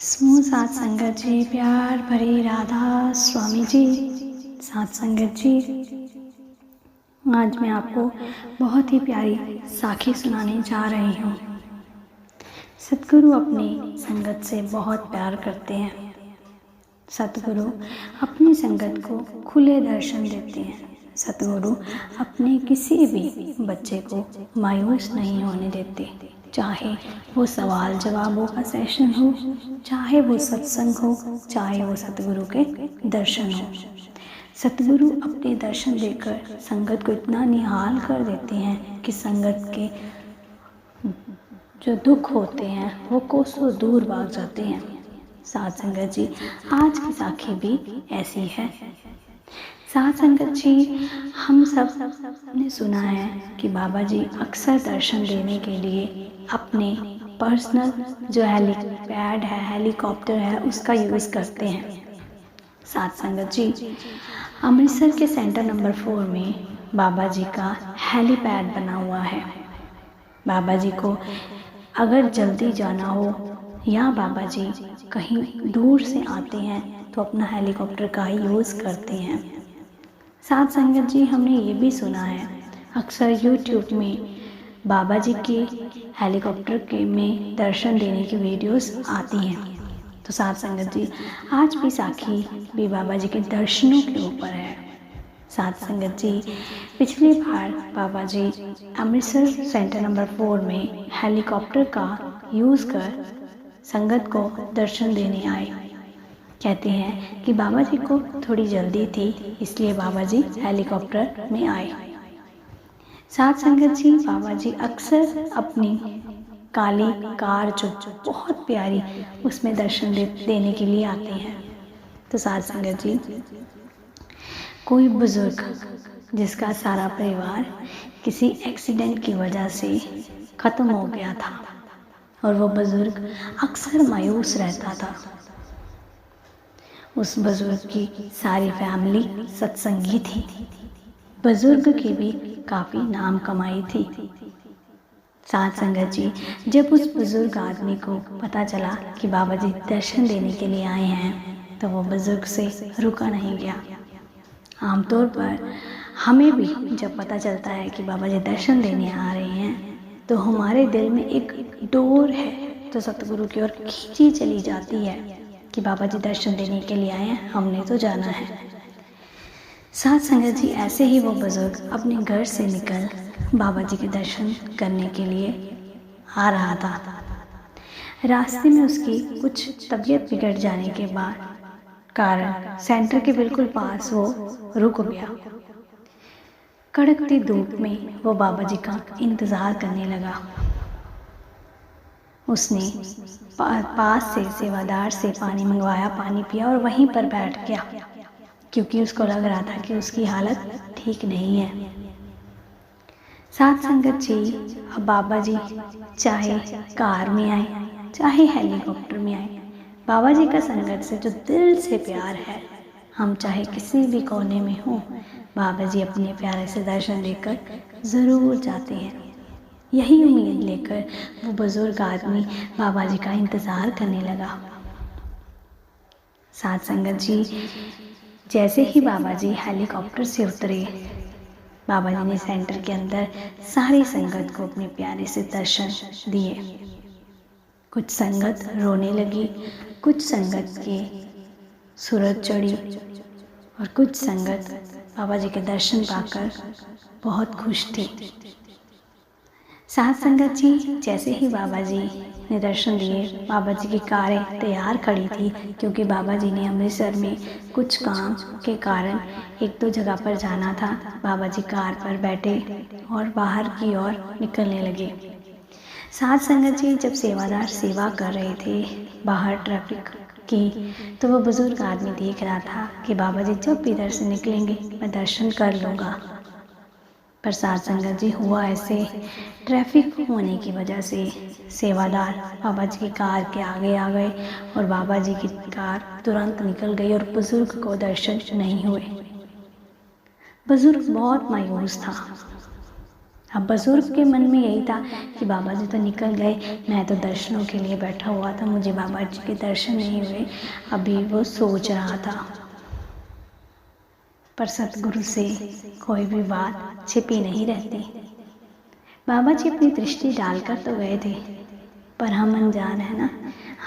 समूह सात संगत जी, प्यार भरी राधा स्वामी जी, सात संगत जी। आज मैं आपको बहुत ही प्यारी साखी सुनाने जा रही हूँ। सतगुरु अपनी संगत से बहुत प्यार करते हैं। सतगुरु अपनी संगत को खुले दर्शन देते हैं। सतगुरु अपने किसी भी बच्चे को मायूस नहीं होने देते, चाहे वो सवाल जवाबों का सेशन हो, चाहे वो सत्संग हो, चाहे वो सतगुरु के दर्शन हो। सतगुरु अपने दर्शन देकर संगत को इतना निहाल कर देते हैं कि संगत के जो दुख होते हैं वो कोसों दूर भाग जाते हैं। सात संगत जी, आज की साखी भी ऐसी है। सात संगत जी, हम सब ने सुना है कि बाबा जी अक्सर दर्शन देने के लिए अपने पर्सनल जो हेलीपैड है, हेलीकॉप्टर है, उसका यूज़ करते हैं। सात संगत जी, अमृतसर के सेंटर नंबर 4 में बाबा जी का हेलीपैड बना हुआ है। बाबा जी को अगर जल्दी जाना हो या बाबा जी कहीं दूर से आते हैं तो अपना हेलीकॉप्टर का ही यूज़ करते हैं। सात संगत जी, हमने ये भी सुना है अक्सर यूट्यूब में बाबा जी के हेलीकॉप्टर के में दर्शन देने की वीडियोस आती हैं। तो सात संगत जी, आज भी साखी भी बाबा जी के दर्शनों के ऊपर है। सात संगत जी, पिछली बार बाबा जी अमृतसर सेंटर नंबर 4 में हेलीकॉप्टर का यूज़ कर संगत को दर्शन देने आए। कहते हैं कि बाबा जी को थोड़ी जल्दी थी, इसलिए बाबा जी हेलीकॉप्टर में आए। सात संगत जी, बाबा जी अक्सर अपनी काली कार जो बहुत प्यारी उसमें दर्शन देने के लिए आते हैं। तो सात संगत जी, कोई बुजुर्ग जिसका सारा परिवार किसी एक्सीडेंट की वजह से ख़त्म हो गया था और वो बुजुर्ग अक्सर मायूस रहता था। उस बुजुर्ग की सारी फैमिली सत्संगी थी। बुजुर्ग की भी काफ़ी नाम कमाई थी। सात संगत जी, जब उस बुजुर्ग आदमी को पता चला कि बाबा जी दर्शन देने के लिए आए हैं तो वो बुजुर्ग से रुका नहीं गया। आमतौर पर हमें भी जब पता चलता है कि बाबा जी दर्शन देने आ रहे हैं तो हमारे दिल में एक डोर है तो सतगुरु की ओर खींची चली जाती है कि बाबा जी दर्शन देने के लिए आए हैं, हमने तो जाना है। सात संगत जी, ऐसे ही वो बुजुर्ग अपने घर से निकल बाबा जी के दर्शन करने के लिए आ रहा था। रास्ते में उसकी कुछ तबीयत बिगड़ जाने के कारण सेंटर के बिल्कुल पास वो रुक गया। कड़कती धूप में वो बाबा जी का इंतज़ार करने लगा। उसने पास से सेवादार से पानी मंगवाया, पानी पिया और वहीं पर बैठ गया क्योंकि उसको लग रहा था कि उसकी हालत ठीक नहीं है। सात संगत जी, अब बाबा जी चाहे कार में आए चाहे हेलीकॉप्टर में आए, बाबा जी का संगत से जो दिल से प्यार है, हम चाहे किसी भी कोने में हों, बाबा जी अपने प्यारे से दर्शन देकर ज़रूर जाते हैं। यही उम्मीद लेकर वो बुजुर्ग आदमी बाबा जी का इंतज़ार करने लगा। सात संगत जी, जैसे ही बाबा जी हेलीकॉप्टर से उतरे, बाबा जी ने सेंटर के अंदर सारी संगत को अपने प्यारे से दर्शन दिए। कुछ संगत रोने लगी, कुछ संगत के सूरज चढ़ी और कुछ संगत बाबा जी के दर्शन पाकर बहुत खुश थी। सात संगत जी, जैसे ही बाबा जी ने दर्शन दिए, बाबा जी की कारें तैयार खड़ी थी क्योंकि बाबा जी ने अमृतसर में कुछ काम के कारण एक दो जगह पर जाना था। बाबा जी कार पर बैठे और बाहर की ओर निकलने लगे। सात संगत जी, जब सेवादार सेवा कर रहे थे बाहर ट्रैफिक की, तो वो बुजुर्ग आदमी देख रहा था कि बाबा जी जब भी इधर से निकलेंगे मैं दर्शन कर लूँगा। पर सात संगत जी, हुआ ऐसे, ट्रैफिक होने की वजह से सेवादार बाबा जी की कार के आगे आ गए और बाबा जी की कार तुरंत निकल गई और बुजुर्ग को दर्शन नहीं हुए। बुजुर्ग बहुत मायूस था। अब बुजुर्ग के मन में यही था कि बाबा जी तो निकल गए, मैं तो दर्शनों के लिए बैठा हुआ था, मुझे बाबा जी के दर्शन नहीं हुए। अभी वो सोच रहा था, पर सतगुरु से कोई भी बात छिपी नहीं रहती। बाबा जी अपनी दृष्टि डालकर तो गए थे, पर हम अनजान है ना।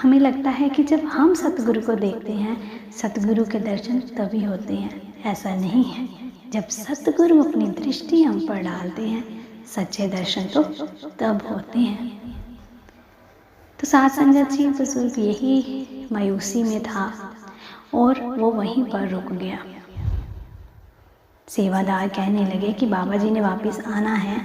हमें लगता है कि जब हम सतगुरु को देखते हैं, सतगुरु के दर्शन तभी होते हैं। ऐसा नहीं है। जब सतगुरु अपनी दृष्टि हम पर डालते हैं, सच्चे दर्शन तो तब होते हैं। तो साथ संगत जी, बुजुर्ग यही मायूसी में था और वो वहीं पर रुक गया। सेवादार कहने लगे कि बाबा जी ने वापस आना है,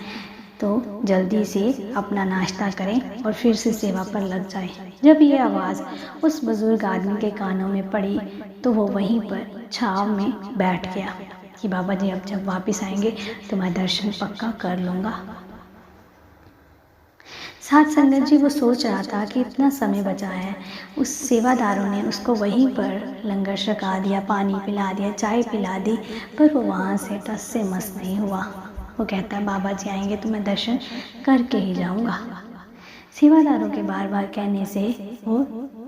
तो जल्दी से अपना नाश्ता करें और फिर से सेवा पर लग जाएं। जब ये आवाज़ उस बुजुर्ग आदमी के कानों में पड़ी, तो वो वहीं पर छाव में बैठ गया कि बाबा जी अब जब वापस आएंगे तो मैं दर्शन पक्का कर लूँगा। साथ संगत जी, वो सोच रहा था कि इतना समय बचा है। उस सेवादारों ने उसको वहीं पर लंगर छका दिया, पानी पिला दिया, चाय पिला दी, पर वो वहाँ से टस से मस नहीं हुआ। वो कहता है बाबा जी आएंगे तो मैं दर्शन करके ही जाऊँगा। सेवादारों के बार बार कहने से वो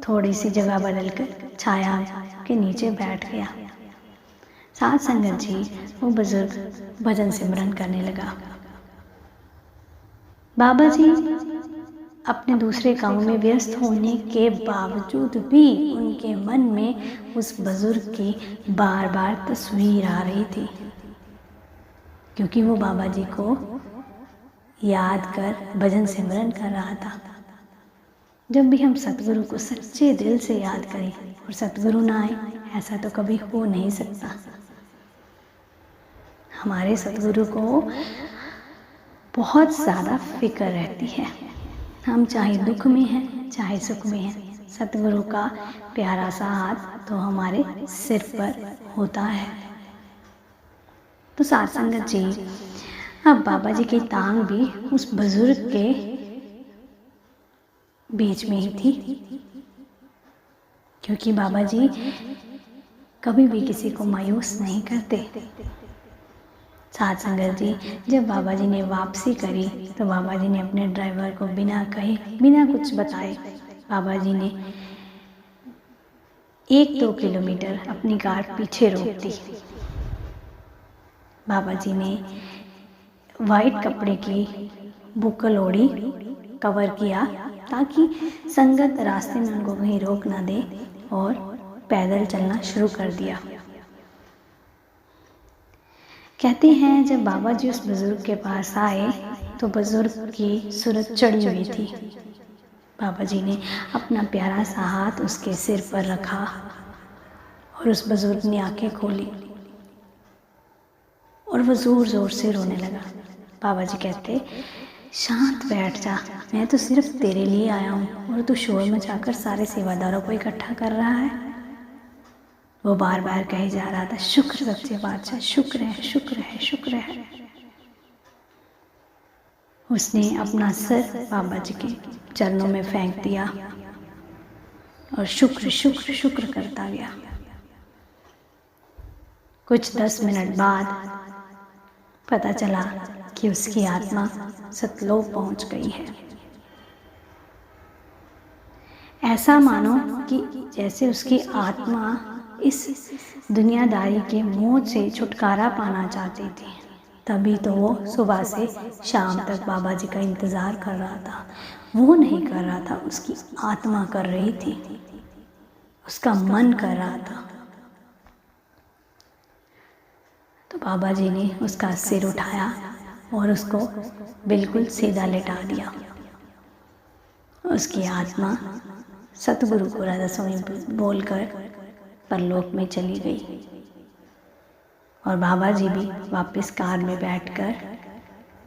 थोड़ी सी जगह बदलकर छाया के नीचे बैठ गया। साथ संगत जी, वो बुजुर्ग भजन सिमरन करने लगा। बाबा जी अपने दूसरे कामों में व्यस्त होने के बावजूद भी उनके मन में उस बुजुर्ग की बार बार तस्वीर आ रही थी, क्योंकि वो बाबा जी को याद कर भजन सिमरन कर रहा था। जब भी हम सतगुरु को सच्चे दिल से याद करें और सतगुरु ना आए, ऐसा तो कभी हो नहीं सकता। हमारे सतगुरु को बहुत ज़्यादा फिक्र रहती है। हम चाहे दुख में हैं, चाहे सुख में हैं, सतगुरु का प्यारा सा हाथ तो हमारे सिर पर होता है। तो साथ संगत जी, अब बाबा जी की टांग भी उस बुजुर्ग के बीच में ही थी, क्योंकि बाबा जी कभी भी किसी को मायूस नहीं करते। साथ संगत जी, जब बाबा जी ने वापसी करी तो बाबा जी ने अपने ड्राइवर को बिना कहे, बिना कुछ बताए, बाबा जी ने 1-2 किलोमीटर अपनी कार पीछे रोक दी। बाबा जी ने वाइट कपड़े की बुकल ओढ़ी, कवर किया, ताकि संगत रास्ते में उनको कहीं रोक ना दे, और पैदल चलना शुरू कर दिया। कहते हैं जब बाबा जी उस बुजुर्ग के पास आए तो बुजुर्ग की सूरत चढ़ी हुई थी। बाबा जी ने अपना प्यारा सा हाथ उसके सिर पर रखा और उस बुजुर्ग ने आंखें खोली और वो जोर जोर से रोने लगा। बाबा जी कहते, शांत बैठ जा, मैं तो सिर्फ तेरे लिए आया हूँ और तू शोर मचाकर सारे सेवादारों को इकट्ठा कर रहा है। वो बार बार कहे जा रहा था, शुक्र सच्चे बादशाह, शुक्र है, शुक्र है, शुक्र है। उसने अपना सर बाबा जी के चरणों में फेंक दिया और शुक्र शुक्र शुक्र करता गया। कुछ 10 मिनट बाद पता चला कि उसकी आत्मा सतलोक पहुंच गई है। ऐसा मानो कि जैसे उसकी आत्मा इस दुनियादारी के मोह से छुटकारा पाना चाहती थी। तभी तो वो सुबह से शाम तक बाबा जी का इंतज़ार कर रहा था। वो नहीं कर रहा था, उसकी आत्मा कर रही थी, उसका मन कर रहा था। तो बाबा जी ने उसका सिर उठाया और उसको बिल्कुल सीधा लेटा दिया। उसकी आत्मा सतगुरु को राधा स्वामी बोलकर परलोक में चली गई और बाबा जी भी वापस कार में बैठकर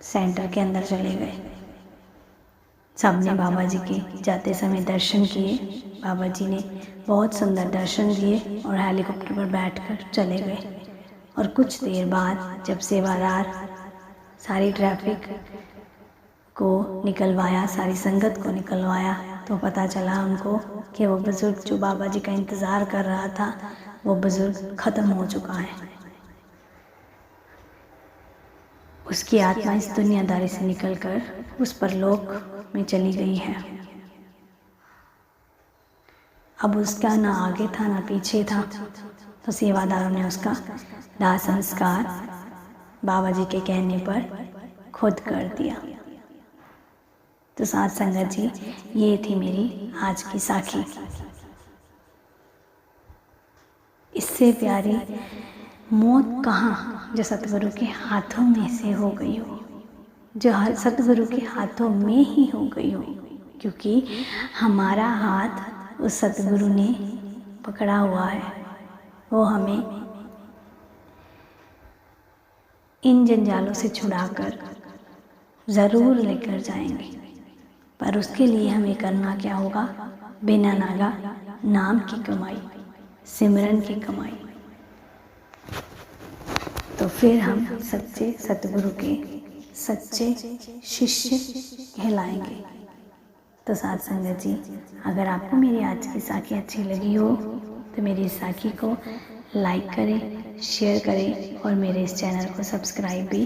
सेंटर के अंदर चले गए। सबने बाबा जी के जाते समय दर्शन किए। बाबा जी ने बहुत सुंदर दर्शन दिए और हेलीकॉप्टर पर बैठकर चले गए। और कुछ देर बाद जब सेवादार सारी ट्रैफिक को निकलवाया, सारी संगत को निकलवाया, तो पता चला उनको कि वो बुज़ुर्ग जो बाबा जी का इंतज़ार कर रहा था, वो बुज़ुर्ग ख़त्म हो चुका है। उसकी आत्मा इस दुनियादारी से निकलकर उस परलोक में चली गई है। अब उसका ना आगे था ना पीछे था, तो सेवादारों ने उसका दाह संस्कार बाबा जी के कहने पर खुद कर दिया। तो साथ संगत जी, ये थी मेरी आज की साखी। इससे प्यारी मौत कहाँ जो सतगुरु के हाथों में से हो गई हो, जो सतगुरु के हाथों में ही हो गई हो, क्योंकि हमारा हाथ उस सतगुरु ने पकड़ा हुआ है। वो हमें इन जंजालों से छुड़ाकर ज़रूर लेकर जाएंगे, पर उसके लिए हमें करना क्या होगा? बिना नागा नाम की कमाई, सिमरन की कमाई। तो फिर हम सच्चे सतगुरु के सच्चे शिष्य कहलाएंगे। तो साथ संगत जी, अगर आपको मेरी आज की साखी अच्छी लगी हो तो मेरी इस साखी को लाइक करें, शेयर करें और मेरे इस चैनल को सब्सक्राइब भी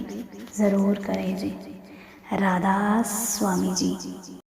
ज़रूर करें जी। राधा स्वामी जी।